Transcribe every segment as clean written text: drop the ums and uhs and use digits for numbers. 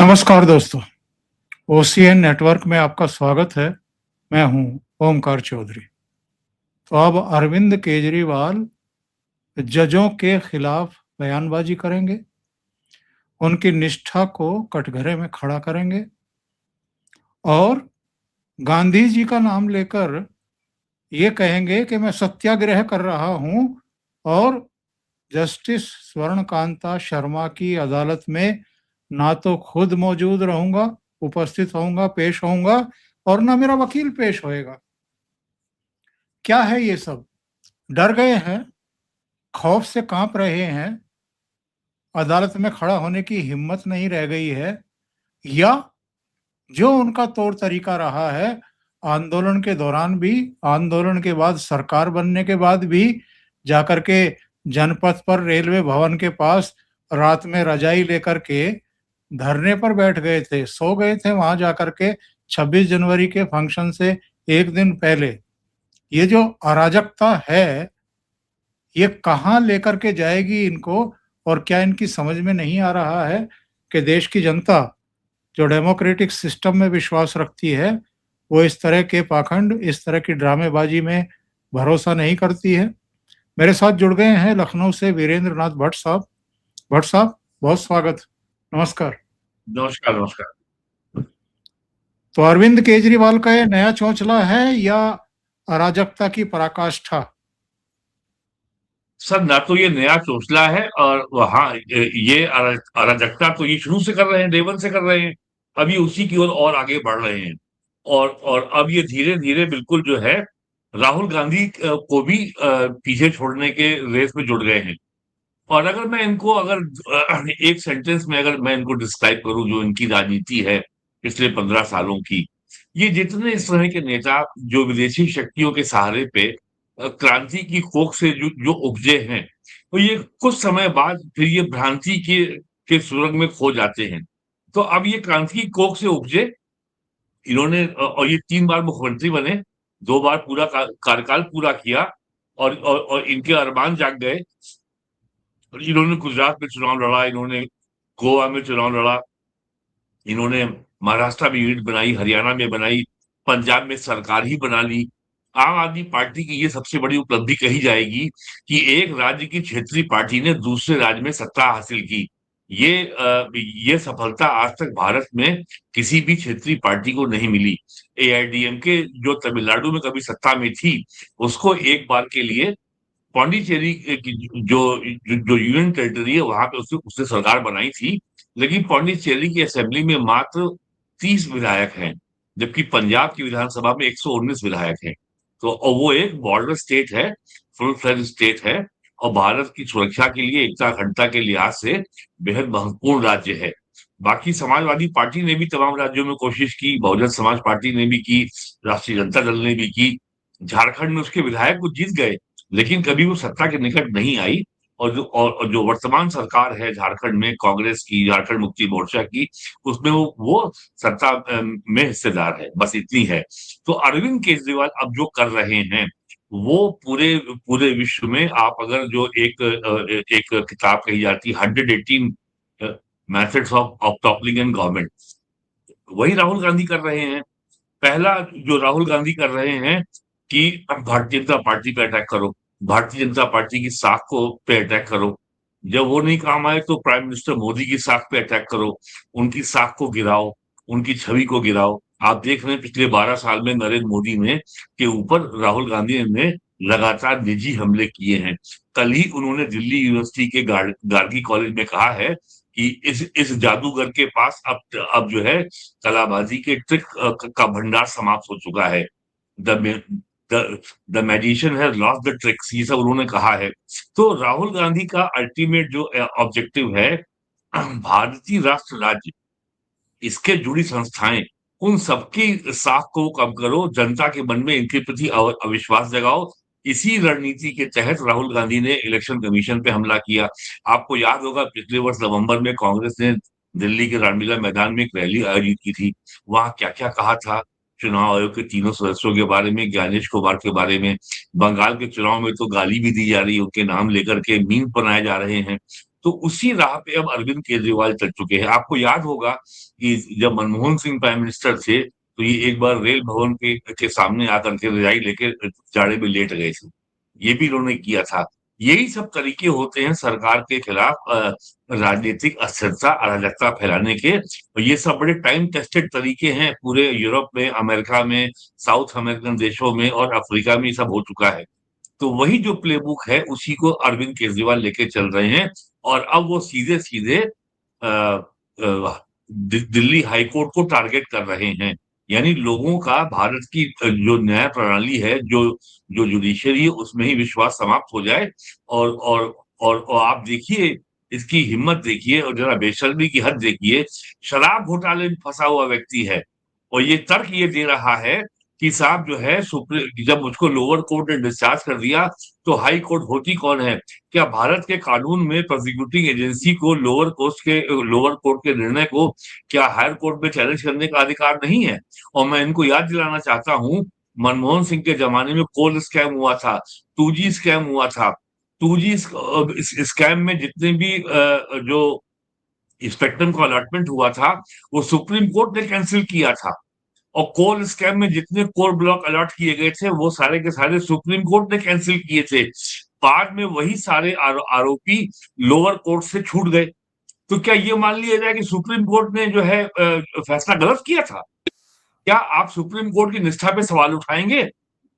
नमस्कार दोस्तों, OCN network में आपका स्वागत है। मैं हूं ओमकार चौधरी। तो अब अरविंद केजरीवाल जजों के खिलाफ बयानबाजी करेंगे, उनकी निष्ठा को कटघरे में खड़ा करेंगे और गांधी जी का नाम लेकर ये कहेंगे कि मैं सत्याग्रह कर रहा हूं और जस्टिस स्वर्णकांता शर्मा की अदालत में ना तो खुद मौजूद रहूंगा, उपस्थित होऊंगा, पेश होऊंगा और ना मेरा वकील पेश होएगा। क्या है ये सब? डर गए हैं, खौफ से कांप रहे हैं, अदालत में खड़ा होने की हिम्मत नहीं रह गई है, या जो उनका तौर तरीका रहा है आंदोलन के दौरान भी, आंदोलन के बाद सरकार बनने के बाद भी जाकर के जनपथ पर रेलवे भवन के पास रात में रजाई लेकर के धरने पर बैठ गए थे, सो गए थे वहां जाकर के 26 जनवरी के फंक्शन से एक दिन पहले। ये जो अराजकता है, ये कहाँ लेकर के जाएगी इनको? और क्या इनकी समझ में नहीं आ रहा है कि देश की जनता जो डेमोक्रेटिक सिस्टम में विश्वास रखती है, वो इस तरह के पाखंड, इस तरह की ड्रामेबाजी में भरोसा नहीं करती है। मेरे साथ जुड़ गए हैं लखनऊ से वीरेंद्र नाथ भट्ट साहब। भट्ट साहब, बहुत स्वागत। नमस्कार। नमस्कार नमस्कार। तो अरविंद केजरीवाल का ये नया चौंचला है या अराजकता की पराकाष्ठा? सर, ना तो ये नया चौंचला है और वहाँ ये अराजकता तो ये शुरू से कर रहे हैं, डे वन से कर रहे हैं। अभी उसी की ओर और आगे बढ़ रहे हैं और अब ये धीरे धीरे बिल्कुल जो है राहुल गांधी को भी पीछे छोड़ने के रेस में जुड़ गए हैं। और अगर मैं इनको एक सेंटेंस में अगर मैं इनको डिस्क्राइब करूं, जो इनकी राजनीति है पिछले 15 सालों की, ये जितने इस तरह के नेता जो विदेशी शक्तियों के सहारे पे क्रांति की कोख से जो जो उपजे हैं, तो ये कुछ समय बाद फिर ये भ्रांति के सुरंग में खो जाते हैं। तो अब ये क्रांति की कोख से उपजे, इन्होंने और ये 3 बार मुख्यमंत्री बने, 2 बार पूरा कार्यकाल पूरा किया और इनके अरमान जाग गए। इन्होंने गुजरात में चुनाव लड़ा, इन्होंने गोवा में चुनाव लड़ा, इन्होंने महाराष्ट्र में यूनिट बनाई, हरियाणा में बनाई, पंजाब में सरकार ही बना ली। आम आदमी पार्टी की ये सबसे बड़ी उपलब्धि कही जाएगी कि एक राज्य की क्षेत्रीय पार्टी ने दूसरे राज्य में सत्ता हासिल की। ये सफलता आज तक भारत में किसी भी क्षेत्रीय पार्टी को नहीं मिली। एआईएडीएमके जो तमिलनाडु में कभी सत्ता में थी, उसको एक बार के लिए पौंडीचेरी की जो यूनियन टेरिटरी है, वहां पे उसने सरकार बनाई थी। लेकिन पौंडीचेरी की असेंबली में मात्र 30 विधायक हैं, जबकि पंजाब की विधानसभा में 119 विधायक हैं। तो और वो एक बॉर्डर स्टेट है, फुल फ्लेज स्टेट है, और भारत की सुरक्षा के लिए, एकता अखंडता के लिहाज से बेहद महत्वपूर्ण राज्य है। बाकी समाजवादी पार्टी ने भी तमाम राज्यों में कोशिश की, बहुजन समाज पार्टी ने भी की, राष्ट्रीय जनता दल ने भी की। झारखंड में उसके विधायक को जीत गए, लेकिन कभी वो सत्ता के निकट नहीं आई। और जो वर्तमान सरकार है झारखंड में, कांग्रेस की, झारखंड मुक्ति मोर्चा की, उसमें वो सत्ता में हिस्सेदार है, बस इतनी है। तो अरविंद केजरीवाल अब जो कर रहे हैं, वो पूरे पूरे विश्व में, आप अगर जो एक किताब कही जाती है 118 methods of toppling an government, वही राहुल गांधी कर रहे हैं। पहला जो राहुल गांधी कर रहे हैं कि अब भारतीय जनता पार्टी पे अटैक करो, भारतीय जनता पार्टी की साख को पे अटैक करो। जब वो नहीं काम आए तो प्राइम मिनिस्टर मोदी की साख पे अटैक करो, उनकी साख को गिराओ, उनकी छवि को गिराओ। आप देख रहे हैं पिछले 12 साल में नरेंद्र मोदी ने के ऊपर राहुल गांधी ने लगातार निजी हमले किए हैं। कल ही उन्होंने दिल्ली यूनिवर्सिटी के गार्गी कॉलेज में कहा है कि इस जादूगर के पास अब जो है कलाबाजी के ट्रिक का भंडार समाप्त हो चुका है। The the magician has lost the tricks, ये सब उन्होंने कहा है। तो राहुल गांधी का अल्टीमेट जो ऑब्जेक्टिव है, भारतीय राष्ट्र राज्य, इसके जुड़ी संस्थाएं, उन सबकी साख को कम करो, जनता के मन में इनके प्रति अविश्वास जगाओ। इसी रणनीति के तहत राहुल गांधी ने इलेक्शन कमीशन पे हमला किया। आपको याद होगा पिछले वर्ष नवंबर में कांग्रेस ने दिल्ली के रामलीला मैदान में एक रैली आयोजित की थी। वहां क्या क्या कहा था चुनाव आयोग के तीनों सदस्यों के बारे में, ज्ञानेश कुमार के बारे में। बंगाल के चुनाव में तो गाली भी दी जा रही है, उनके नाम लेकर के मीम बनाए जा रहे हैं। तो उसी राह पे अब अरविंद केजरीवाल चल चुके हैं। आपको याद होगा कि जब मनमोहन सिंह प्राइम मिनिस्टर थे, तो ये एक बार रेल भवन के सामने आकर के रजाई लेके जाड़े में लेट गए थे। ये भी इन्होंने किया था। यही सब तरीके होते हैं सरकार के खिलाफ राजनीतिक अस्थिरता, अराजकता फैलाने के। और ये सब बड़े टाइम टेस्टेड तरीके हैं। पूरे यूरोप में, अमेरिका में, साउथ अमेरिकन देशों में और अफ्रीका में ये सब हो चुका है। तो वही जो प्लेबुक है, उसी को अरविंद केजरीवाल लेके चल रहे हैं। और अब वो सीधे-सीधे दिल्ली हाई कोर्ट को टारगेट कर रहे हैं। यानी लोगों का भारत की जो न्याय प्रणाली है, जो जुडिशरी है, उसमें ही विश्वास समाप्त हो जाए। और आप देखिए, इसकी हिम्मत देखिए और जरा बेशर्मी की हद देखिए। शराब घोटाले में फंसा हुआ व्यक्ति है और ये तर्क ये दे रहा है कि साहब जो है सुप्रीम, जब मुझको लोअर कोर्ट ने डिस्चार्ज कर दिया, तो हाई कोर्ट होती कौन है? क्या भारत के कानून में प्रोसिक्यूटिंग एजेंसी को लोअर कोर्ट के निर्णय को क्या हायर कोर्ट में चैलेंज करने का अधिकार नहीं है? और मैं इनको याद दिलाना चाहता हूं, मनमोहन सिंह के जमाने में कोल स्कैम हुआ था, 2G स्कैम हुआ था। 2G स्कैम में जितने भी जो स्पेक्ट्रम का अलॉटमेंट हुआ था, वो सुप्रीम कोर्ट ने कैंसिल किया था। और कोल स्कैम में जितने कोल ब्लॉक अलॉट किए गए थे, वो सारे के सारे सुप्रीम कोर्ट ने कैंसिल किए थे। बाद में वही सारे आरोपी लोअर कोर्ट से छूट गए। तो क्या ये मान लिया जाए कि सुप्रीम कोर्ट ने जो है फैसला गलत किया था? क्या आप सुप्रीम कोर्ट की निष्ठा पे सवाल उठाएंगे?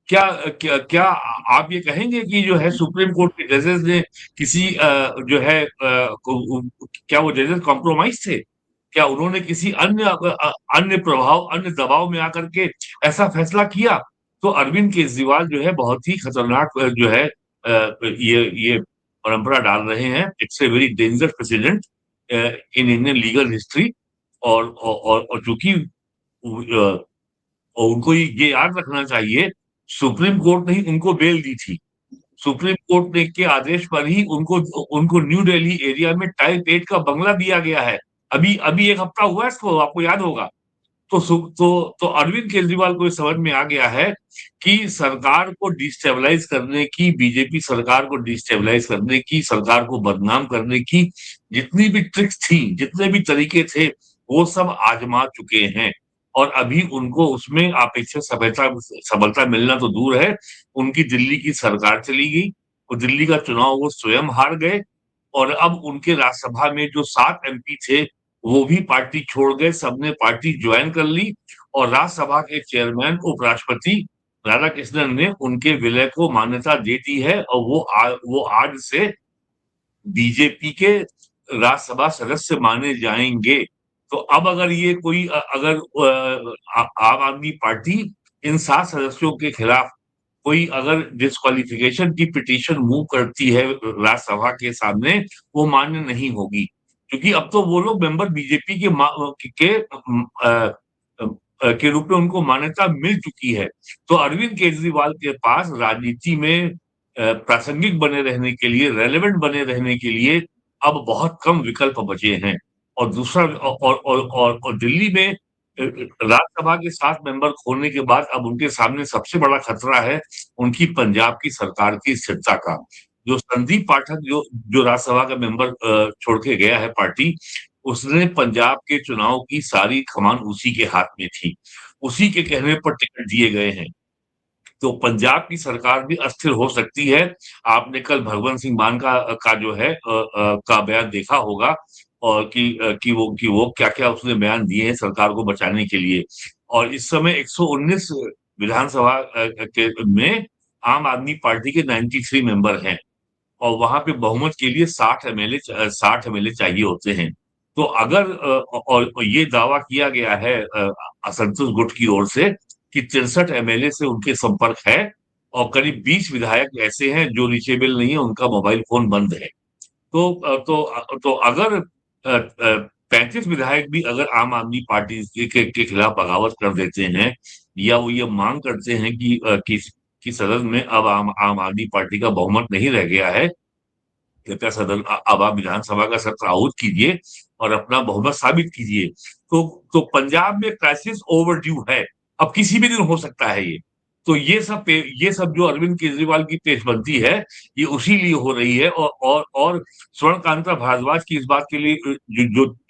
क्या क्या आप ये कहेंगे कि जो है सुप्रीम कोर्ट के जजेस ने किसी जो है क्या वो जजेस कॉम्प्रोमाइज थे? क्या उन्होंने किसी अन्य प्रभाव, अन्य दबाव में आकर के ऐसा फैसला किया? तो अरविंद केजरीवाल जो है बहुत ही खतरनाक जो है ये परंपरा डाल रहे हैं। It's a very dangerous president in Indian legal history. और चूंकि और उनको ये याद रखना चाहिए, सुप्रीम कोर्ट ने ही उनको बेल दी थी। सुप्रीम कोर्ट ने के आदेश पर ही उनको उनको न्यू दिल्ली एरिया में टाइप 8 का बंगला दिया गया है। अभी अभी 1 हफ्ता हुआ है इसको, आपको याद होगा। तो अरविंद केजरीवाल को ये समझ में आ गया है कि सरकार को डिस्टेबलाइज करने की, बीजेपी सरकार को डिस्टेबलाइज करने की, सरकार को बदनाम करने की जितनी भी ट्रिक्स थी, जितने भी तरीके थे, वो सब आजमा चुके हैं। और अभी उनको उसमें अपेक्षित सफलता मिलना तो दूर है, उनकी दिल्ली की सरकार चली गई, और दिल्ली का चुनाव वो स्वयं हार गए। और अब उनके राज्यसभा में जो 7 MP थे, वो भी पार्टी छोड़ गए, सबने पार्टी ज्वाइन कर ली। और राज्यसभा के चेयरमैन उपराष्ट्रपति राधाकृष्णन ने उनके विलय को मान्यता दे दी है, और वो आज से बीजेपी के राज्यसभा सदस्य माने जाएंगे। तो अब अगर ये कोई अगर आम आदमी पार्टी इन 7 सदस्यों के खिलाफ कोई अगर डिस्क्वालिफिकेशन की पिटीशन मूव करती है राज्यसभा के सामने, वो मान्य नहीं होगी। क्योंकि अब तो वो लोग मेंबर बीजेपी के रूप में उनको मान्यता मिल चुकी है। तो अरविंद केजरीवाल के पास राजनीति में प्रासंगिक बने रहने के लिए, रेलेवेंट बने रहने के लिए अब बहुत कम विकल्प बचे हैं। और दूसरा और दिल्ली में राज्यसभा के 7 मेंबर खोलने के बाद अब उनके सामने सबसे बड़ा खतरा है उनकी पंजाब की सरकार की स्थिरता का। जो संदीप पाठक जो राज्यसभा का मेंबर छोड़ के गया है पार्टी, उसने पंजाब के चुनाव की सारी कमान उसी के हाथ में थी। उसी के कहने पर टिकट दिए गए हैं। तो पंजाब की सरकार भी अस्थिर हो सकती है। आपने कल भगवंत सिंह मान का जो है का बयान देखा होगा, और कि वो क्या-क्या उसने बयान दिए हैं सरकार को बचाने के लिए। और इस समय 119 विधानसभा के में आम आदमी पार्टी के 93 मेंबर हैं, और वहां पे बहुमत के लिए 60 एमएलए चाहिए होते हैं। तो अगर और ये दावा किया गया है असंतोष गुट की ओर से कि 63 एमएलए से उनके संपर्क है, और करीब 20 विधायक ऐसे हैं जो रीचेबल नहीं है, उनका मोबाइल फोन बंद है। तो अगर 35 विधायक भी अगर आम आदमी पार्टी के खिलाफ बगावत कर देते हैं, या वो ये मांग करते हैं कि सदन में अब आम आदमी पार्टी का बहुमत नहीं रह गया है, कृपया सदन अब आप विधानसभा का सत्र आहूत कीजिए और अपना बहुमत साबित कीजिए। तो पंजाब में क्राइसिस ओवरड्यू है, अब किसी भी दिन हो सकता है ये। तो ये सब जो अरविंद केजरीवाल की पेशबंदी है, ये उसी लिए हो रही है। और स्वर्णकांता भारद्वाज की इस बात के लिए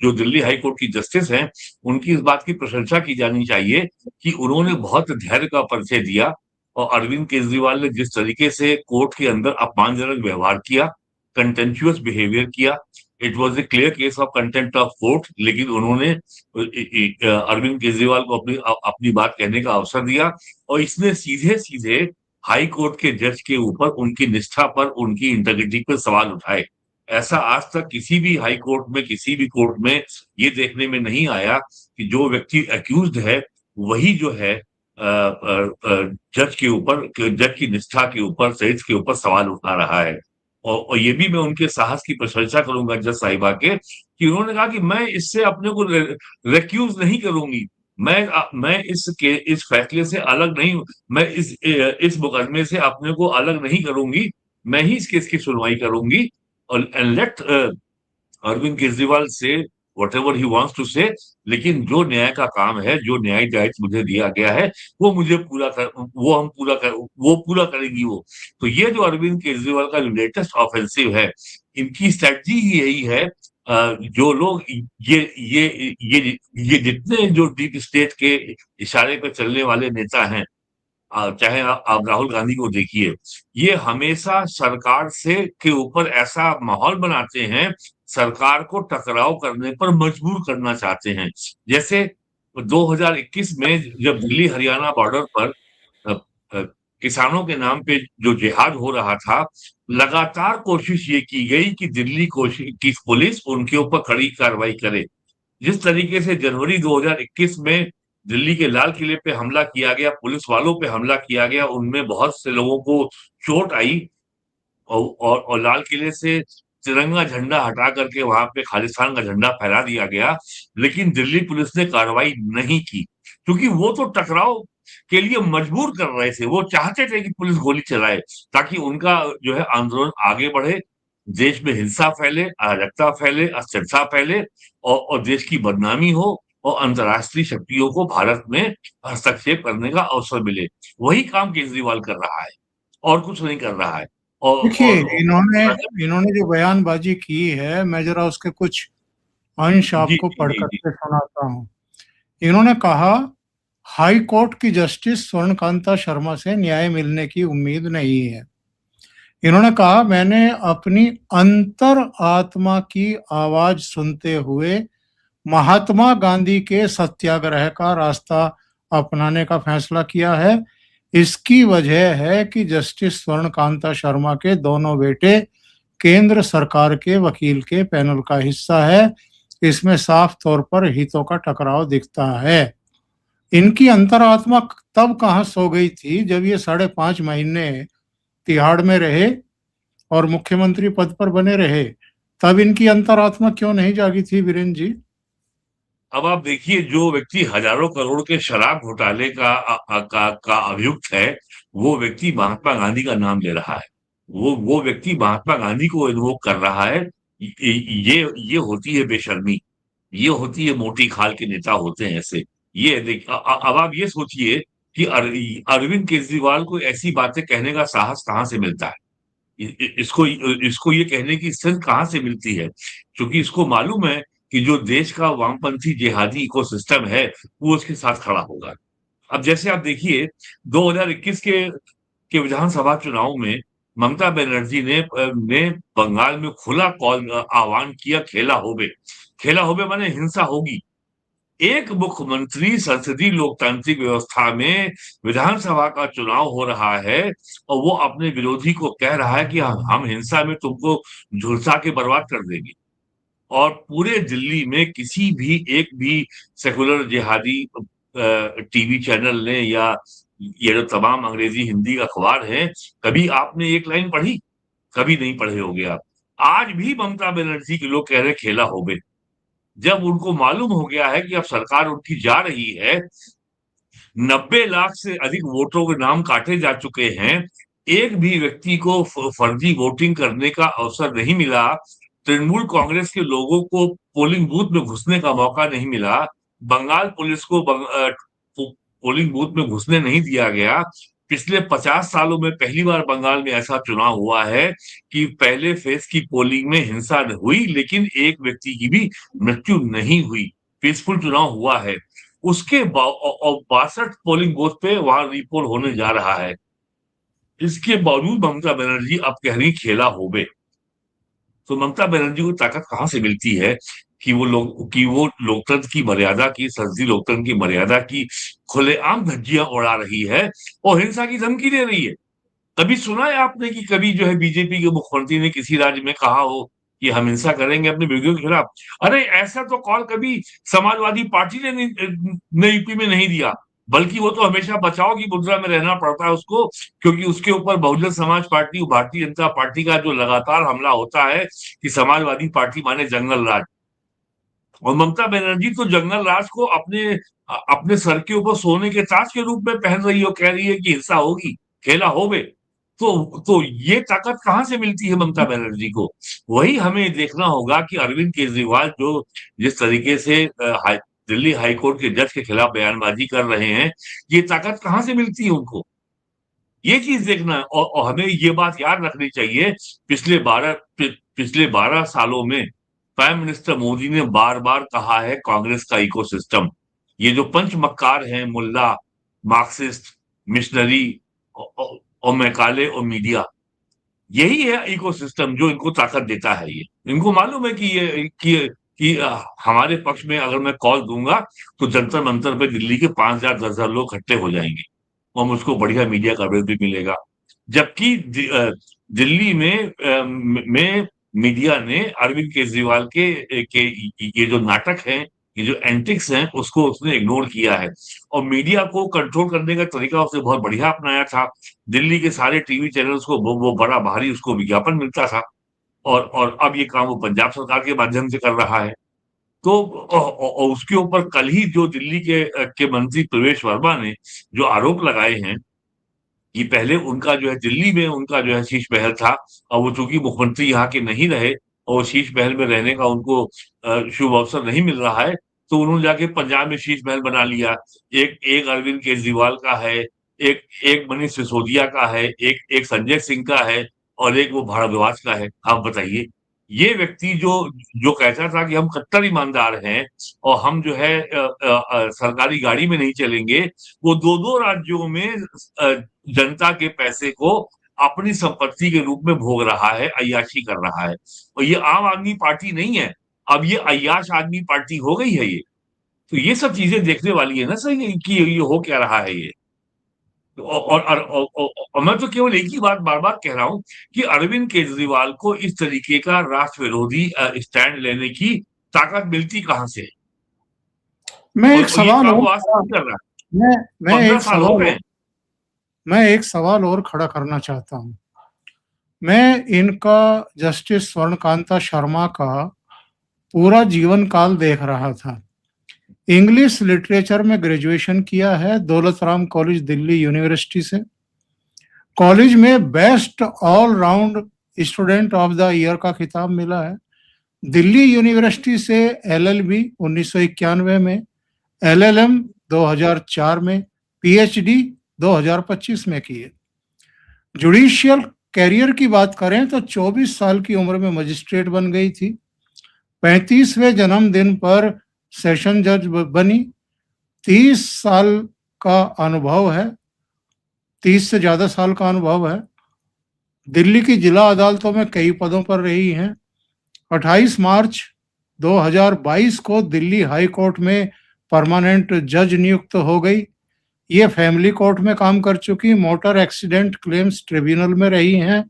जो दिल्ली हाई कोर्ट की जस्टिस हैं, उनकी इस बात की प्रशंसा की जानी चाहिए कि उन्होंने बहुत धैर्य का परिचय दिया और अरविंद केजरीवाल ने जिस तरीके से कोर्ट के अंदर अपमानजनक व्यवहार किया, कंटेम्प्चुअस बिहेवियर किया, it was a clear case of contempt of court, लेकिन उन्होंने अरविंद केजरीवाल को अपनी बात कहने का अवसर दिया और इसने सीधे-सीधे हाई कोर्ट के जज के ऊपर उनकी निष्ठा पर, उनकी इंटेग्रिटी पर सवाल उठाए। ऐसा आज तक किसी भी हाई कोर्ट में, किसी भी कोर्ट में ये देखने में नहीं आया कि जो व्यक्ति अक्यूज़्ड है, वही जो है जज की निष्ठा के ऊपर, चरित्र के ऊपर सवाल उठा रहा है। और ये भी मैं उनके साहस की प्रशंसा करूँगा जज साहिबा के, कि उन्होंने कहा कि मैं इससे अपने को रिक्यूज़ नहीं करूँगी। मैं इस फैसले से अलग नहीं हूँ, मैं इस मुकदमे से अपने को अलग नहीं करूँगी, मैं ही इस केस की सुनवाई करूँगी और and let Arvind Kejriwal say whatever he wants to से, लेकिन जो न्याय का काम है, जो न्यायिक दायित्व मुझे दिया गया है, वो मुझे वो पूरा करेगी वो। तो ये जो अरविंद केजरीवाल का जो लेटेस्ट ऑफेंसिव है, इनकी स्ट्रैटेजी ही यही है। जो लोग ये जितने जो डीप स्टेट के इशारे पे चलने वाले नेता हैं, चाहे आप राहुल गांधी को देखिए, ये हमेशा सरकार से के ऊपर ऐसा माहौल बनाते हैं, सरकार को टकराव करने पर मजबूर करना चाहते हैं। जैसे 2021 में जब दिल्ली हरियाणा बॉर्डर पर अ अ, किसानों के नाम पे जो जिहाद हो रहा था, लगातार कोशिश ये की गई कि दिल्ली की पुलिस उनके ऊपर कड़ी कार्रवाई करे। जिस तरीके से जनवरी 2021 में दिल्ली के लाल किले पे हमला किया गया, पुलिस वालों पे हमला किया गया, उनमें बहुत से लोगों को चोट आई और लाल किले से तिरंगा झंडा हटा करके वहाँ पे खालिस्तान का झंडा फहरा दिया गया, लेकिन दिल्ली पुलिस ने कार्रवाई नहीं की, क्योंकि वो तो टकराव के लिए मजबूर कर रहे थे, वो चाहते थे कि पुलिस गोली चलाए, ताकि उनका जो है आंदोलन आगे बढ़े, देश में हिंसा फैले, अराजकता फैले, अस्थिरता फैले और देश की बदनामी हो और अंतर्राष्ट्रीय शक्तियों को भारत में हस्तक्षेप करने का अवसर मिले। वही काम केजरीवाल कर रहा है और कुछ नहीं कर रहा है। और देखिए, और इन्होंने अगर इन्होंने जो बयानबाजी की है, मैं ज़रा उसके कुछ अंश जी, आपको जी, पढ़ जी, कर जी। के सुनाता हूँ। इन्होंने कहा, हाई कोर्ट की जस्टिस स्वर्णकांता शर्मा से न्याय मिलने की उम्मीद नहीं है। इन्होंने कहा, मैंने अपनी अंतर आत्मा की आवाज सुनते हुए महात्मा गांधी के सत्याग्रह का रास्ता अपनाने का फैसला किया है। इसकी वजह है कि जस्टिस स्वर्णकांता शर्मा के दोनों बेटे केंद्र सरकार के वकील के पैनल का हिस्सा है। इसमें साफ तौर पर हितों का टकराव दिखता है। इनकी अंतरात्मा तब कहाँ सो गई थी जब ये 5.5 महीने तिहाड़ में रहे और मुख्यमंत्री पद पर बने रहे। तब इनकी अंतरात्मा क्यों नहीं जागी थी, वीरेंद्र जी? अब आप देखिए, जो व्यक्ति हजारों करोड़ के शराब घोटाले का अभियुक्त है, वो व्यक्ति महात्मा गांधी का नाम ले रहा है। वो व्यक्ति महात्मा गांधी को इन्वोक कर रहा है। ये होती है बेशर्मी, ये होती है मोटी खाल के नेता होते हैं ऐसे। ये देख अब आप ये सोचिए कि अरविंद केजरीवाल को ऐसी बातें कहने का साहस कहाँ से मिलता है? इसको ये कहने की स्ट्रेंथ कहाँ से मिलती है? क्योंकि इसको मालूम है कि जो देश का वामपंथी जिहादी इकोसिस्टम है, वो उसके साथ खड़ा होगा। अब जैसे आप देखिए, 2021 के विधानसभा चुनाव में ममता बनर्जी ने बंगाल में खुला आह्वान किया, खेला होबे। खेला होबे माने हिंसा होगी। एक मुख्यमंत्री संसदीय लोकतांत्रिक व्यवस्था में विधानसभा का चुनाव हो रहा है और वो अपने विरोधी को कह रहा है कि हम हिंसा में तुमको झुलसा के बर्बाद कर देंगे। और पूरे दिल्ली में किसी भी एक भी सेकुलर जिहादी टीवी चैनल ने या ये जो तमाम अंग्रेजी हिंदी अखबार हैं, कभी आपने एक लाइन पढ़ी? कभी नहीं पढ़े होंगे आप। आज भी ममता बनर्जी के लोग कह रहे हैं खेला होबे। जब उनको मालूम हो गया है कि अब सरकार उनकी जा रही है, 90 लाख से अधिक वोटरों के नाम काटे जा चुके हैं, एक भी व्यक्ति को फर्जी वोटिंग करने का अवसर नहीं मिला, तृणमूल कांग्रेस के लोगों को पोलिंग बूथ में घुसने का मौका नहीं मिला, बंगाल पुलिस को पोलिंग बूथ में घुसने नहीं दिया गया, पिछले 50 सालों में पहली बार बंगाल में ऐसा चुनाव हुआ है कि पहले फेज की पोलिंग में हिंसा हुई, लेकिन एक व्यक्ति की भी मृत्यु नहीं हुई। पीसफुल चुनाव हुआ है। उसके 62 पोलिंग बूथ पे वहां रीपोल होने जा रहा है। इसके बावजूद ममता बनर्जी अब कह रही खेला होबे। तो ममता बनर्जी को ताकत कहाँ से मिलती है कि वो लोकतंत्र की मर्यादा की, संसदीय लोकतंत्र की मर्यादा की खुलेआम धज्जियां उड़ा रही है और हिंसा की धमकी दे रही है। कभी सुना है आपने कि कभी जो है बीजेपी के मुख्यमंत्री ने किसी राज्य में कहा हो कि हम हिंसा करेंगे अपने विरोधियों के खिलाफ? अरे ऐसा तो कॉल कभी समाजवादी पार्टी ने यूपी में नहीं दिया, बल्कि वो तो हमेशा बचाव की मुद्रा में रहना पड़ता है उसको, क्योंकि उसके ऊपर बहुजन समाज पार्टी, भारतीय जनता पार्टी का जो लगातार हमला होता है कि समाजवादी पार्टी माने जंगल राज। और ममता बनर्जी तो जंगल राज को अपने सर के ऊपर सोने के ताज के रूप में पहन रही है, कह रही है कि हिंसा होगी, खेला होवे। तो ये ताकत कहाँ से मिलती है ममता बनर्जी को? वही हमें देखना होगा कि अरविंद केजरीवाल जो जिस तरीके से दिल्ली हाई कोर्ट के जज के खिलाफ बयानबाजी कर रहे हैं, ये ताकत कहाँ से मिलती है उनको? ये चीज देखना है और हमें ये बात याद रखनी चाहिए। पिछले 12 सालों में प्राइम मिनिस्टर मोदी ने बार-बार कहा है कांग्रेस का इकोसिस्टम। ये जो पंचमक्कार हैं, मुल्ला, मार्क्सिस्ट, मिशनरी और मैकाले और मीडिया, यही है इकोसिस्टम जो इनको ताकत देता है ये। इनको मालूम है कि हमारे पक्ष में अगर मैं कॉल दूँगा तो जंतर-मंतर पे दिल्ली के 5,000 10,000 लोग इकट्ठे हो जाएँगे और मुझको बढ़िया मीडिया कवरेज भी मिलेगा। जबकि दिल्ली में मीडिया ने अरविंद केजरीवाल के ये जो नाटक हैं, ये जो एंटिक्स हैं, उसको उसने इग्नोर किया है और मीडिया को कंट्रोल करने का तरीका उसने बहुत बढ़िया अपनाया था। दिल्ली के सारे टीवी चैनल्स को वो बड़ा भारी उसको विज्ञापन मिलता था और अब ये काम वो पंजाब सरकार के माध्यम से कर रहा है। तो उसके ऊपर कल ही जो दिल्ली के मंत्री प्रवेश वर्मा ने जो आरोप लगाए हैं कि पहले उनका जो है दिल्ली में उनका जो है शीश महल था और वो चूंकि मुख्यमंत्री यहाँ के नहीं रहे और शीश महल में रहने का उनको शुभ अवसर नहीं मिल रहा है, तो उन्होंने जाके पंजाब में शीश महल बना लिया। एक अरविंद केजरीवाल का है, एक मनीष सिसोदिया का है, एक संजय सिंह का है और एक वो भारद्वाज का है। आप बताइए, ये व्यक्ति जो जो कहता था कि हम कट्टर ईमानदार हैं और हम जो है सरकारी गाड़ी में नहीं चलेंगे, वो 2-2 राज्यों में जनता के पैसे को अपनी संपत्ति के रूप में भोग रहा है, अय्याशी कर रहा है। और ये आम आदमी पार्टी नहीं है, अब ये अय्याश आदमी पार्टी हो गई है ये। तो ये सब चीज़ें देखने वाली है ना सही कि ये हो क्या रहा है ये। और मैं तो केवल एक ही बात बार-बार कह रहा हूँ कि अरविंद केजरीवाल को इस तरीके का राष्ट्र विरोधी स्टैंड लेने की ताकत मिलती कहाँ से है? मैं एक और ये सवाल काम वो और आज से नहीं कर रहा है, मैं मैं 15 एक साल हो सवाल गए और हैं। मैं एक सवाल और खड़ा करना चाहता हूँ। मैं इनका जस्टिस स्वर्णकांता शर्मा का पूरा जीवन काल देख रहा था। इंग्लिश लिटरेचर में ग्रेजुएशन किया है दौलत राम कॉलेज दिल्ली यूनिवर्सिटी से। कॉलेज में best all round student of the year का खिताब मिला है। दिल्ली यूनिवर्सिटी से एलएलबी 1991 में, एलएलएम 2004 में, पीएचडी 2025 में किए। जुडिशियल कैरियर की बात करें तो 24 साल की उम्र में मजिस्ट्रेट बन गई थी। 35वें जन्मदिन पर सेशन जज बनी। 30 साल का अनुभव है, 30 से ज्यादा साल का अनुभव है। दिल्ली की जिला अदालतों में कई पदों पर रही हैं। 28 मार्च 2022 को दिल्ली हाई कोर्ट में परमानेंट जज नियुक्त हो गई। ये फैमिली कोर्ट में काम कर चुकी, मोटर एक्सीडेंट क्लेम्स ट्रिब्यूनल में रही हैं।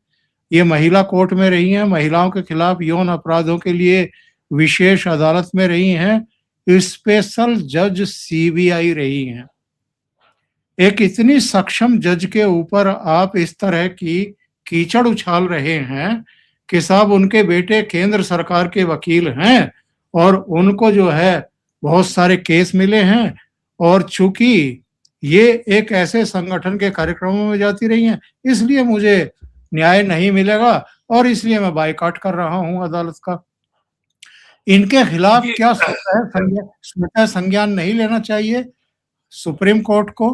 ये महिला कोर्ट में रही हैं, महिलाओं के खिलाफ यौन अपराधों के लिए विशेष अदालत में रही हैं, स्पेशल जज सीबीआई रही हैं। एक इतनी सक्षम जज के ऊपर आप इस तरह की कीचड़ उछाल रहे हैं कि साहब उनके बेटे केंद्र सरकार के वकील हैं और उनको जो है बहुत सारे केस मिले हैं और चूंकि ये एक ऐसे संगठन के कार्यक्रमों में जाती रही हैं, इसलिए मुझे न्याय नहीं मिलेगा और इसलिए मैं बायकॉट कर रहा हूं अदालत का। इनके खिलाफ ये क्या स्वतः संज्ञान नहीं लेना चाहिए सुप्रीम कोर्ट को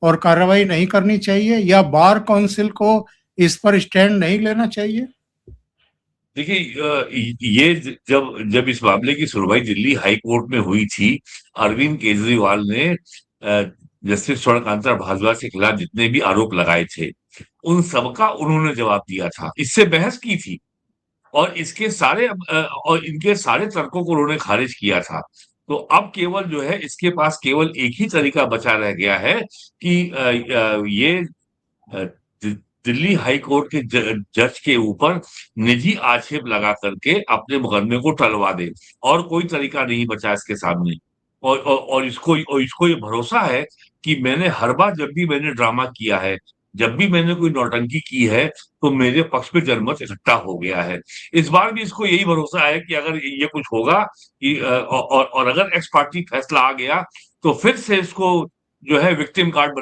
और कार्रवाई नहीं करनी चाहिए, या बार काउंसिल को इस पर स्टैंड नहीं लेना चाहिए? देखिए, ये जब जब इस मामले की सुनवाई दिल्ली हाई कोर्ट में हुई थी, अरविंद केजरीवाल ने जस्टिस स्वर्णकांता भारद्वाज के खिलाफ जितने भी आरोप लगाए थे, उन सबका उन्होंने जवाब दिया था, इससे बहस की थी और और इनके सारे तर्कों को उन्होंने खारिज किया था। तो अब केवल जो है इसके पास केवल एक ही तरीका बचा रह गया है कि ये अ, दि दिल्ली हाई कोर्ट के जज के ऊपर निजी आक्षेप लगा करके अपने मुकदमे को टलवा दे, और कोई तरीका नहीं बचा इसके सामने। और इसको ये भरोसा है कि मैंने हर बार जब भी मैंने ड्रामा किया है, जब भी मैंने कोई नौटंकी की है, तो मेरे पक्ष में जनमत इकट्ठा हो गया है। इस बार भी इसको यही भरोसा है कि अगर ये कुछ होगा कि और अगर एक्स पार्टी फैसला आ गया, तो फिर से इसको जो है विक्टिम कार्ड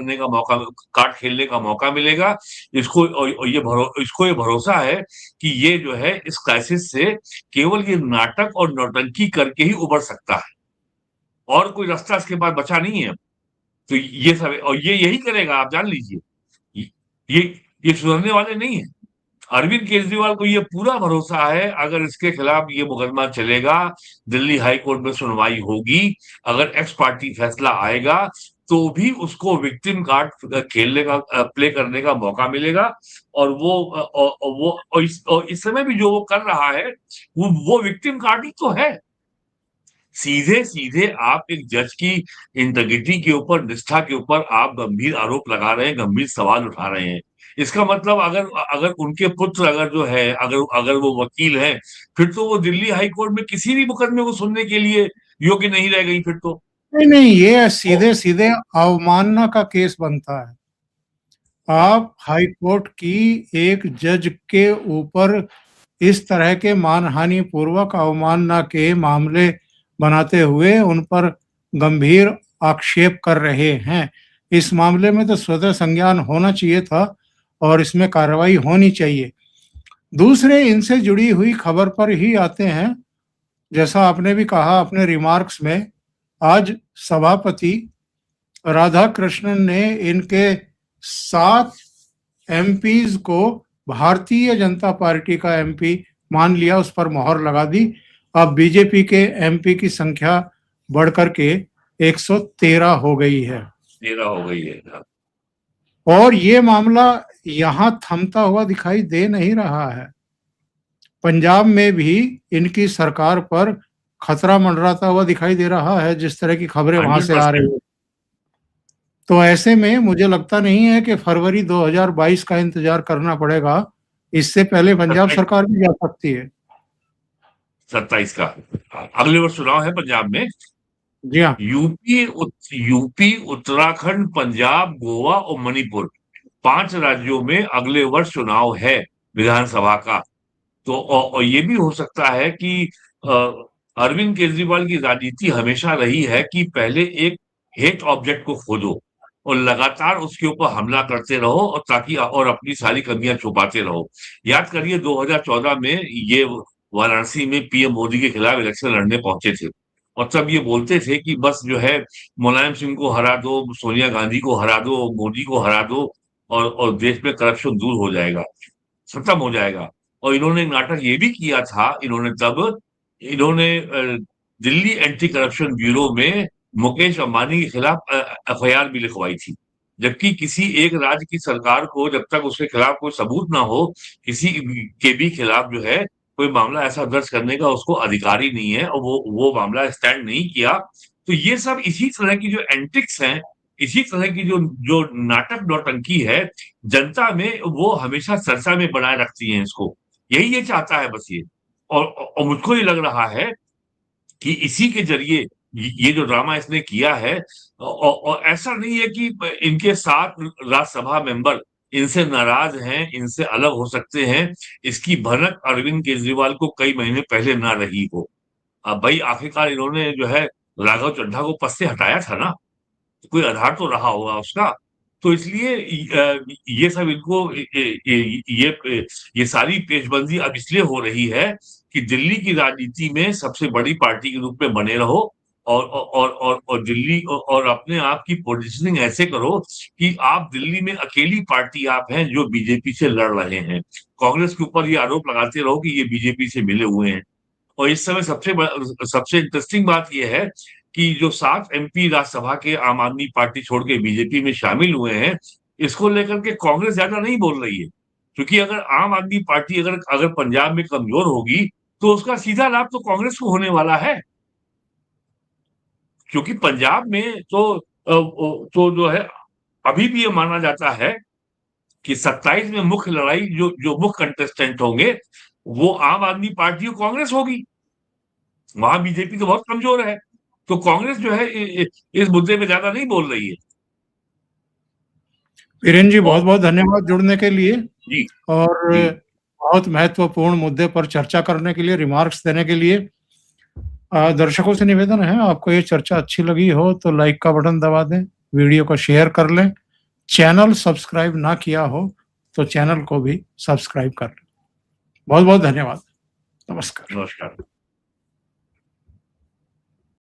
खेलने का मौका मिलेगा। इसको ये भरोसा है कि ये जो है इस क्राइसिस से केवल ये नाटक और नौटंकी करके ही उबर सकता है, और कोई रास्ता इसके पास बचा नहीं है। तो ये सब, और ये यही करेगा, आप जान लीजिए। ये ये ये सुधरने वाले नहीं है। अरविंद केजरीवाल को ये पूरा भरोसा है, अगर इसके खिलाफ ये मुकदमा चलेगा, दिल्ली हाई कोर्ट में सुनवाई होगी, अगर एक्स पार्टी फैसला आएगा, तो भी उसको विक्टिम कार्ड खेलने का प्ले करने का मौका मिलेगा। और इस समय भी जो वो कर रहा है, वो विक्टिम कार्ड ही तो है। सीधे सीधे आप एक जज की इंटेग्रिटी के ऊपर, निष्ठा के ऊपर आप गंभीर आरोप लगा रहे हैं, गंभीर सवाल उठा रहे हैं। इसका मतलब अगर अगर उनके पुत्र अगर जो है अगर अगर वो वकील हैं, फिर तो वो दिल्ली हाई कोर्ट में किसी भी मुकदमे को सुनने के लिए योग्य नहीं रह गई फिर तो। नहीं नहीं, ये सीधे सीधे अवमानना का केस बनता है। आप हाई कोर्ट की एक जज के ऊपर इस तरह के मानहानि पूर्वक अवमानना के मामले बनाते हुए उन पर गंभीर आक्षेप कर रहे हैं। इस मामले में तो स्वतः संज्ञान होना चाहिए था और इसमें कार्रवाई होनी चाहिए। दूसरे इनसे जुड़ी हुई खबर पर ही आते हैं। जैसा आपने भी कहा अपने रिमार्क्स में, आज सभापति राधा कृष्णन ने इनके 7 एमपीज को भारतीय जनता पार्टी का एमपी मान लिया, उस पर मोहर लगा दी। अब बीजेपी के एमपी की संख्या बढ़कर के 113 हो गई है। 13 हो गई है। और ये मामला यहां थमता हुआ दिखाई दे नहीं रहा है। पंजाब में भी इनकी सरकार पर खतरा मंडराता हुआ दिखाई दे रहा है, जिस तरह की खबरें वहां से आ रही है। तो ऐसे में मुझे लगता नहीं है कि फरवरी 2022 का इंतजार करना पड़ेगा। इससे पहले पंजाब सरकार भी जा सकती है। 27 का अगले वर्ष चुनाव है पंजाब में। जी हाँ। यूपी, उत्तराखंड, पंजाब, गोवा और मणिपुर, 5 राज्यों में अगले वर्ष चुनाव है विधानसभा का। तो और ये भी हो सकता है कि अरविंद केजरीवाल की राजनीति हमेशा रही है कि पहले एक हेट ऑब्जेक्ट को खोजो और लगातार उसके ऊपर हमला करते रहो, और ताकि और अपनी सारी कमियां छुपाते रहो। याद करिए 2014 में ये वाराणसी में पीएम मोदी के खिलाफ इलेक्शन लड़ने पहुंचे थे, और तब ये बोलते थे कि बस जो है मुलायम सिंह को हरा दो, सोनिया गांधी को हरा दो, मोदी को हरा दो, और देश में करप्शन दूर हो जाएगा, खत्म हो जाएगा। और इन्होंने नाटक ये भी किया था, इन्होंने दिल्ली एंटी करप्शन ब्यूरो में मुकेश अंबानी के खिलाफ एफआईआर भी लिखवाई थी। जबकि किसी एक राज्य की सरकार को जब तक उसके खिलाफ कोई सबूत ना हो, किसी के भी खिलाफ जो है कोई मामला ऐसा दर्ज करने का उसको अधिकार ही नहीं है, और वो मामला स्टैंड नहीं किया। तो ये सब इसी तरह की जो एंटिक्स हैं, इसी तरह की जो जो नाटक नौटंकी है, जनता में वो हमेशा चर्चा में बनाए रखती है इसको। यही ये चाहता है बस ये। और मुझको ये लग रहा है कि इसी के जरिए ये जो ड्रामा इसने किया है, और ऐसा नहीं है कि इनके 7 राज्यसभा मेंबर इनसे नाराज हैं, इनसे अलग हो सकते हैं। इसकी भनक अरविंद केजरीवाल को कई महीने पहले ना रही हो। अब भाई आखिरकार इन्होंने जो है राघव चड्ढा को पद से हटाया था ना, तो कोई आधार तो रहा होगा उसका। तो इसलिए ये सब इनको ये सारी पेचबंदी अब इसलिए हो रही है कि दिल्ली की राजनीति में सबसे बड़ी पार्टी के रूप में बने रहो, और दिल्ली और अपने आप की पोजीशनिंग ऐसे करो कि आप दिल्ली में अकेली पार्टी आप हैं जो बीजेपी से लड़ रहे हैं। कांग्रेस के ऊपर ये आरोप लगाते रहो कि ये बीजेपी से मिले हुए हैं। और इस समय सबसे इंटरेस्टिंग बात यह है कि जो 7 एमपी राज्यसभा के आम आदमी पार्टी छोड़ के बीजेपी में शामिल हुए हैं, इसको लेकर के कांग्रेस ज्यादा नहीं बोल रही है, क्योंकि अगर आम आदमी पार्टी अगर अगर पंजाब में कमजोर होगी तो उसका सीधा लाभ तो कांग्रेस को होने वाला है। क्योंकि पंजाब में तो जो है अभी भी ये माना जाता है कि 27 में मुख्य लड़ाई जो जो मुख्य कंटेस्टेंट होंगे वो आम आदमी पार्टी और कांग्रेस होगी। वहां बीजेपी तो बहुत कमजोर है, तो कांग्रेस जो है इस मुद्दे में ज्यादा नहीं बोल रही है। वीरेन जी, बहुत बहुत धन्यवाद जुड़ने के लिए जी और जी बहुत महत्वपूर्ण मुद्दे पर चर्चा करने के लिए, रिमार्क्स देने के लिए। दर्शकों से निवेदन है, आपको ये चर्चा अच्छी लगी हो तो लाइक का बटन दबा दें, वीडियो को शेयर कर लें, चैनल सब्सक्राइब ना किया हो तो चैनल को भी सब्सक्राइब कर लें। बहुत बहुत धन्यवाद। नमस्कार। नमस्कार।